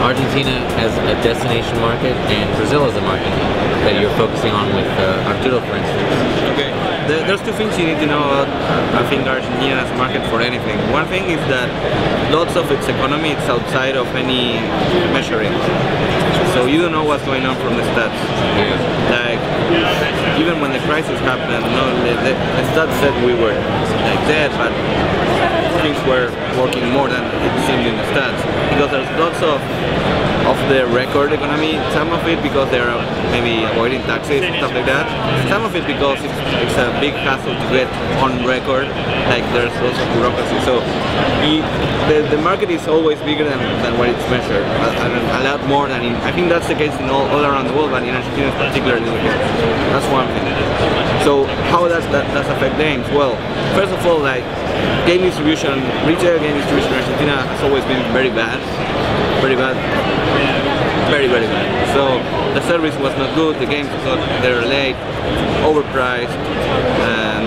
Argentina as a destination market and Brazil as a market that you're focusing on with Arturo, for instance? Okay, there's two things you need to know about, I think, Argentina as a market for anything. One thing is that lots of its economy is outside of any measuring. So you don't know what's going on from the stats. Like, even when the crisis happened, no, the stats said we were like dead, but things were working more than it seemed in the stats. Because there's lots of the record economy, some of it because they're maybe avoiding taxes and stuff like that. Some of it because it's a big hassle to get on record, like there's lots of bureaucracy. So the market is always bigger than what it's measured, a lot more than in, I think that's the case in all around the world, but in Argentina particularly. That's one thing. So how does that affect games? Well, first of all, like game distribution, retail game distribution in Argentina has always been very bad. Very bad. Very, very bad. So the service was not good, the games got they're late, overpriced, and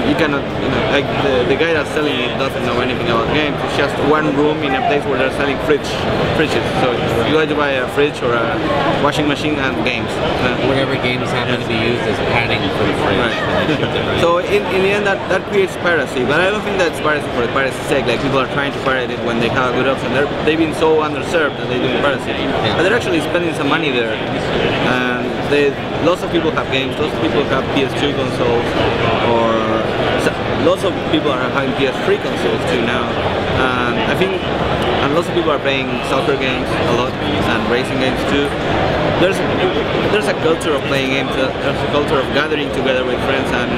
you cannot, like the guy that's selling it doesn't know anything about games. It's just one room in a place where they're selling fridges. So you have to buy a fridge or a washing machine and games. Whatever games happen to be used as padding for the fridge. Right. So in the end that creates piracy, but I don't think that's piracy for the piracy's sake. Like people are trying to pirate it when they have a good option. They've been so underserved that they're doing piracy. Yeah. But they're actually spending some money there. And lots of people have games, lots of people have PS2 consoles, or lots of people are having PS3 consoles too now. And I think, and lots of people are playing soccer games a lot and racing games too. There's a culture of playing games. There's a culture of gathering together with friends and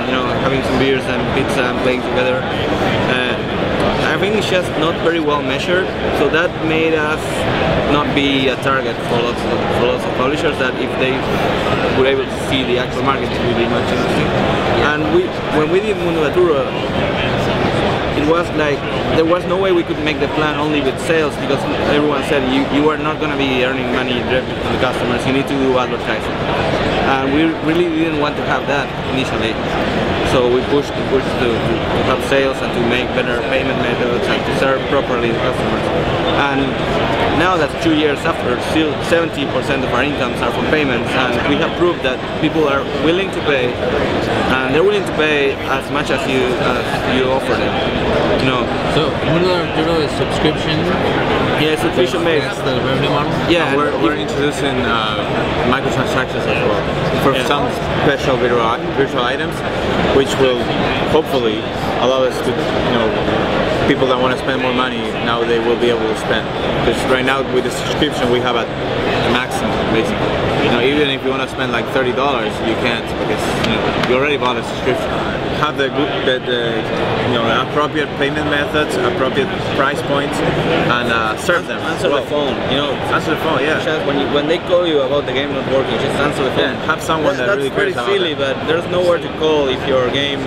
having some beers and pizza and playing together. I think it's just not very well measured, so that made us not be a target for lots of publishers. That if they were able to see the actual market, it would be much interesting. And when we did Mundo Gaturro, it was like there was no way we could make the plan only with sales, because everyone said you are not going to be earning money directly from the customers. You need to do advertising, and we really didn't want to have that initially. So we pushed to have sales and to make better payment methods and to serve properly the customers. And now that 2 years after, still 70% of our incomes are from payments, and we have proved that people are willing to pay, and they're willing to pay as much as you offer them. So Mundo Gaturro is subscription. Yeah, subscription based. That's the revenue model. Yeah, we're introducing microtransactions as well for some special virtual items, which will hopefully allow us to, people that want to spend more money, now they will be able to spend. Because right now with the subscription we have a maximum, basically. Even if you want to spend like $30, you can't, because you already bought a subscription. Have the appropriate payment methods, appropriate price points, and serve them. Answer the phone. Answer the phone. Yeah. Just when they call you about the game not working, just answer the phone. Yeah, have someone that really cares about That's pretty silly, but there's nowhere to call if your game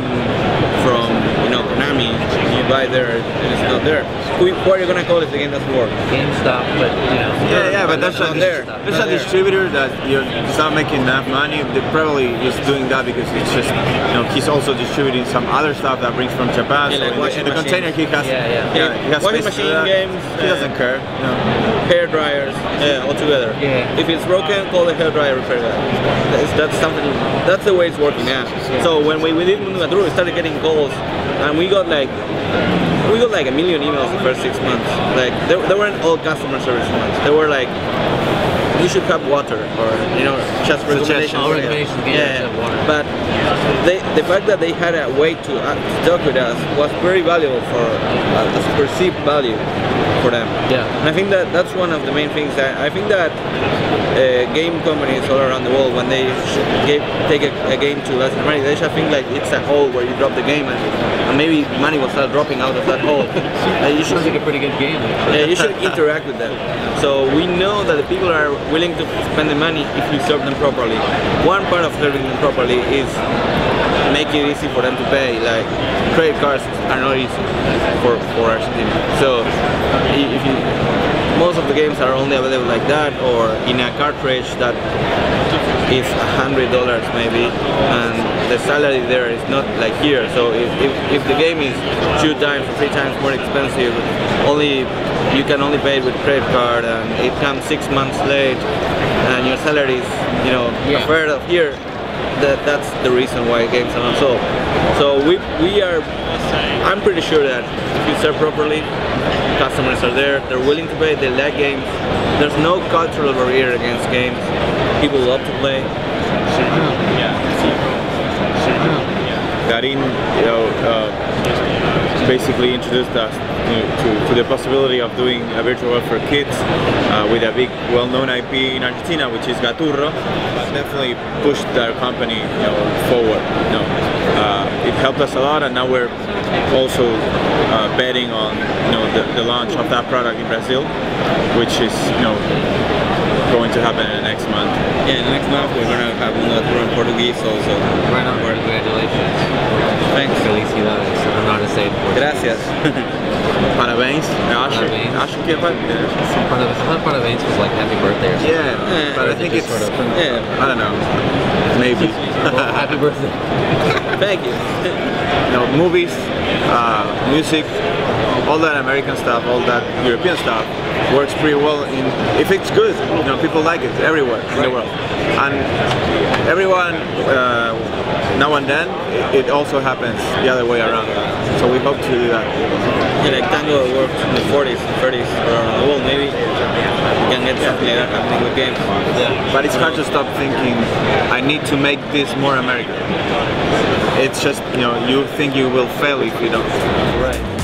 from Konami, you buy there and it's not there. Who are you gonna call if the game doesn't work? GameStop, but Yeah, but that's not there. There's a distributor that is not making enough money. They're probably just doing that because it's just he's also distributing some other stuff that brings from Japan. Yeah, so like in the container he has he has washing space machine games. He doesn't care. Hair dryers, all together. Yeah. If it's broken, call the hair dryer repair guy. That's something. That's the way it's working now. So when we did Mundo Gaturro, we started getting calls, and we got like 1 million emails the first 6 months. Like they weren't all customer service ones. They were like, you should have water, or just recommendations. Yeah. But the fact that they had a way to talk with us was very valuable for as perceived value for them. Yeah. And I think that that's one of the main things. I think that game companies all around the world, when they take a game to Latin America, they should think like it's a hole where you drop the game and maybe money will start dropping out of that hole. You should make a pretty good game. You should interact with them. So we know that the people are willing to spend the money if you serve them properly. One part of serving them properly is make it easy for them to pay. Like credit cards are not easy for Argentina. So if you most of the games are only available like that, or in a cartridge that is $100 maybe, and the salary there is not like here. So if the game is 2 times or 3 times more expensive, you can only pay it with credit card, and it comes 6 months late, and your salary is, you know, a third of here. That's the reason why games are not sold. So I'm pretty sure that if you serve properly, customers are there, they're willing to pay, they like games. There's no cultural barrier against games. People love to play. Garin, basically introduced us to the possibility of doing a virtual world for kids with a big, well-known IP in Argentina, which is Gaturro. Definitely pushed our company forward. It helped us a lot, and now we're also betting on the launch of that product in Brazil, which is going to happen in the next month. Yeah, next month we're going to have Mundo Gaturro in Portuguese also. Right on, congratulations. Thanks. Felicidades. I don't know how to say it in Portuguese. Gracias. Parabéns. Acho que Parabéns was like happy birthday or something. Yeah, but I think it's sort of, I don't know. Maybe. well, happy birthday. Thank you. Movies, music, all that American stuff, all that European stuff works pretty well if it's good. People like it everywhere in the world, and everyone now and then it also happens the other way around. So we hope to do that. Yeah, like tango works in the 40s, 30s around the world. Maybe we can get something like that happening with games. Yeah. But it's hard to stop thinking, I need to make this more American. It's just, you think you will fail if you don't. Right.